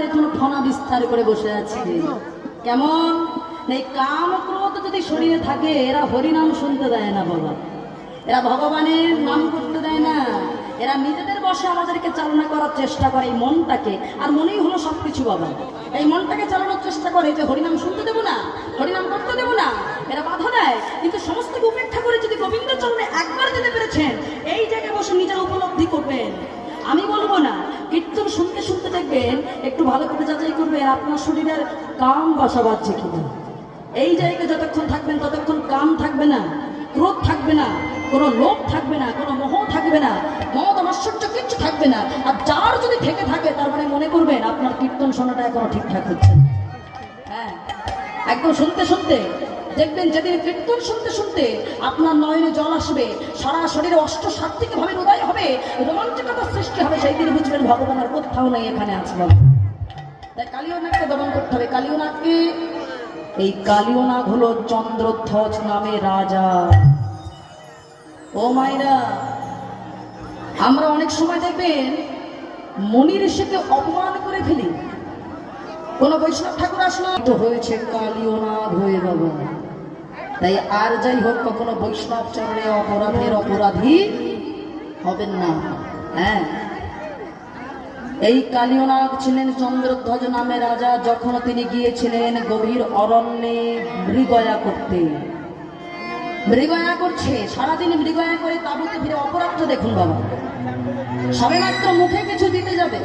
দেখুন ফনা বিস্তার করে বসে আছে। কেমন? এই কাম ক্রোধ যদি শরীরে থাকে, এরা হরিনাম শুনতে দেয় না বাবা, এরা ভগবানের নাম করতে দেয় না, এরা নিজেদের বসে আমাদেরকে চালনা করার চেষ্টা করে এই মনটাকে। আর মনেই হলো সবকিছু বাবা, এই মনটাকে চালানোর চেষ্টা করে যে হরিনাম শুনতে দেবো না, হরিনাম করতে দেবো না, এরা বাধা দেয়। কিন্তু সমস্তকে উপেক্ষা করে যদি গোবিন্দ চরণে একবার যেতে পেরেছেন, এই জায়গায় বসে নিজের উপলব্ধি করবেন। আমি বলবো না, কীর্তন শুনতে শুনতে দেখবেন, একটু ভালো করে যাচাই করবেন আপনার শরীরের কাম বাসা বাঁধছে কিনা। এই জায়গায় যতক্ষণ থাকবেন ততক্ষণ কাম থাকবে না, ক্রোধ থাকবে না, কোনো লোভ থাকবে না, কোনো মোহ থাকবে না, মমতা মাৎসর্য কিচ্ছু থাকবে না। আর যার যদি থেকে থাকে তার মানে মনে করবেন আপনার কীর্তন শোনাটা এখনো ঠিকঠাক হচ্ছে। হ্যাঁ, একদম শুনতে শুনতে দেখবেন, যেদিন কীর্তন শুনতে শুনতে আপনার নয়নে জল আসবে, সারা শরীরে অষ্ট সাত্ত্বিক ভাবে উদয় হবে, রোমাঞ্চকতার সৃষ্টি হবে, সেই দিন বুঝবেন ভগবান আর কোথাও নেই, এখানে আছে বলে। তাই কালীয় নাগকে দমন করতে হবে। কালীয় নাগকে, এই কালীয় নাগ হলো চন্দ্রধ্বজ নামে রাজা। ও মাইরা, আমরা অনেক সময় দেখবেন মনি ঋষিকে অপমান করে ফেলি। কোন বৈষ্ণব ঠাকুর আসলো তো হয়েছে কালীয় নাগ হয়ে বাবা। তাই আর যাই হোক, কখনো বৈষ্ণব চরণে অপরাধের অপরাধী হবেন না। হ্যাঁ, এই কালীয় নাগ ছিলেন চন্দ্রধ্বজ নামে রাজা। যখন তিনি গিয়েছিলেন গভীর অরণ্যে মৃগয়া করতে, মৃগয়া করছে, সারাদিন মৃগয়া করে তাবুতে ফিরে অপরাধ দেখুন বাবা, সবেমাত্র মুখে কিছু দিতে যাবে,